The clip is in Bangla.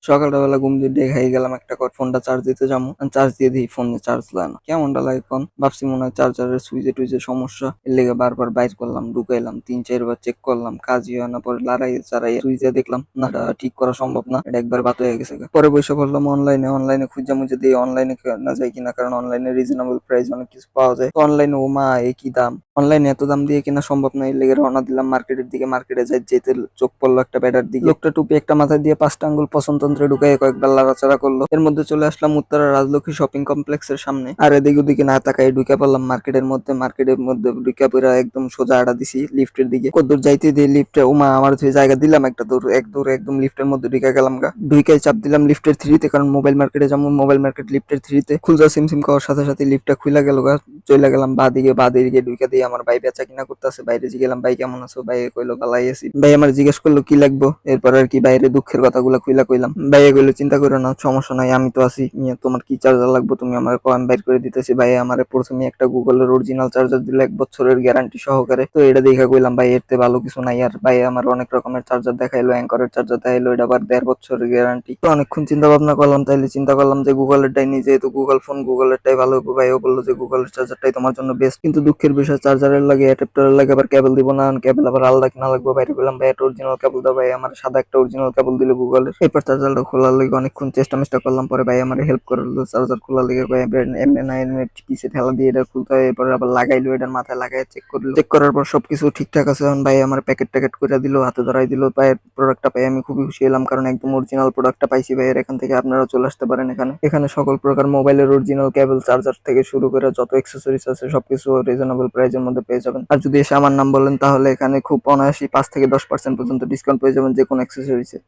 সকালবেলা ঘুম দিয়ে দেখাই গেলাম একটা ফোনটা চার্জ দিতে যাবো, চার্জ দিয়ে দিই ফোনে চার্জ লাগে না, কেমনটা লাগে কোন? ভাবছি মনে হয় চার্জারের সুইচে টুইচে সমস্যা, এর লেগে বারবার বাইর করলাম, ঢুকাইলাম, 3-4 বার চেক করলাম, কাজই হয় না। পরে লড়াই চাড়াই সুইচে দেখলাম না, এটা ঠিক করা সম্ভব না, এটা একবার বাত হয়ে গেছে। পরে বসে পড়লাম অনলাইনে খুঁজে মুজে দিয়ে অনলাইনে না যায় কিনা, কারণ অনলাইনে রিজনেবল প্রাইস অনেক কিছু পাওয়া যায়। অনলাইনে ও মা একই দাম, অনলাইনে এত দাম দিয়ে কিনা সম্ভব নয়, এর লেগে রওনা দিলাম মার্কেটের দিকে। মার্কেটে যাই যেতে চোখ পড়লো একটা ব্যাটার দিকে, লোকটা টুপি একটা মাথায় দিয়ে 5টা আঙ্গুল পছন্দন্ত্রে ঢুকাই কয়েকবার লাড়াচাড়া করলো। এর মধ্যে চলে আসলাম উত্তরা রাজলক্ষ্মী শপিং কমপ্লেক্সের সামনে, আর এদিক ওদিকে না তাকাই ঢুকে পড়লাম মার্কেটের মধ্যে ঢুকে পড়ে একদম সোজা আড়া দিছি লিফটের দিকে। কদ্দূর যাইতে দিয়ে লিফটে উমা আমার যে জায়গা দিলাম একটা দৌড় একদম লিফটের মধ্যে ঢুকে গেলাম গা। ঢুকে চাপ দিলাম লিফটের 3-তে, কারণ মোবাইল মার্কেটে যেমন মোবাইল মার্কেট লিফটের 3-তে খুলজা সিম করার সাথে সাথে লিফটটা খুলে গেল গা। চলে গেলাম বাঁ দিকে ঢুকে দিয়ে আমার ভাই বেচা কিনা করতেছে। বাইরে গেলাম, ভাই কেমন আছো? ভাই কইলো ভালাই আছি। ভাই আমার জিজ্ঞেস করলো কি লাগবো, এরপর আর কি বাইরে দুঃখের কথাগুলো খুইলা কইলাম। ভাই কইলো চিন্তা করো না, সমস্যা নাই, আমি তো আছি। মিয়া তোমার কি চার্জার লাগবে তুমি আমার কো, আমি বাইর করে দিতেছি। ভাই আমার প্রথমে একটা গুগলের অরিজিনাল চার্জার দিল 1 বছরের গ্যারান্টি সহকারে। তো এটা দেখা কইলাম ভাই এর থেকে ভালো কিছু নাই। আর ভাই আমার অনেক রকমের চার্জার দেখাইলো, অ্যাঙ্করের চার্জার দেখাইলো, এটা আবার 1.5 বছরের গ্যারান্টি। তো অনেকক্ষণ চিন্তা ভাবনা করলাম, তাইলে চিন্তা করলাম যে গুগলেরটাই নিয়ে, যেহেতু গুগল ফোন গুগলেরটাই ভালো হবে। ভাইও বললো যে গুগলের চার্জারটাই তোমার জন্য বেস্ট। কিন্তু দুঃখের বিষয় চার্জারের লাগে অ্যাডাপ্টারের লাগে আবার কেবল দিব না, কেবল আবার আলাদা কিনা লাগবে। বাইরে বললাম ভাই একটা অরিজিনাল কেবল দাও। ভাই আমার সাদা একটা অরিজিনাল কেবল দিল গুগলের। এরপর চার্জারটা খোলার লাগে অনেকক্ষণ চেষ্টা মেষ্টা করলাম। পরে ভাই আমার হেল্প করলো চার্জার খোলার লাগে, এমনি না এমনি পিছে ঠেলা দিয়ে এটা খুলতে হয়। এরপর আবার লাগাইলো, এটার মাথায় লাগাই চেক করলো, চেক করার পর সবকিছু ঠিকঠাক আছে। এখন ভাই আমার প্যাকেট ট্যাকেট করে দিল, হাতে ধরাই দিল। ভাইয়ের প্রোডাক্টটা পাই আমি খুবই খুশি হলাম, কারণ একদম অরিজিনাল প্রোডাক্টটা পাইছি ভাইয়ের এখান থেকে। আপনারা চলে আসতে পারেন এখানে। এখানে সকল প্রকার মোবাইলের অরিজিনাল কেবল চার্জার থেকে শুরু করে যত অ্যাক্সেসরিজ আছে সবকিছু রিজনেবল প্রাইসের মধ্যে পেয়ে যাবেন। আর যদি এসে আমার নাম বলেন তাহলে এখানে খুব অনায়াসই 5 থেকে 10% পর্যন্ত ডিসকাউন্ট পেয়ে যাবেন যে কোনো অ্যাক্সেসরিজে।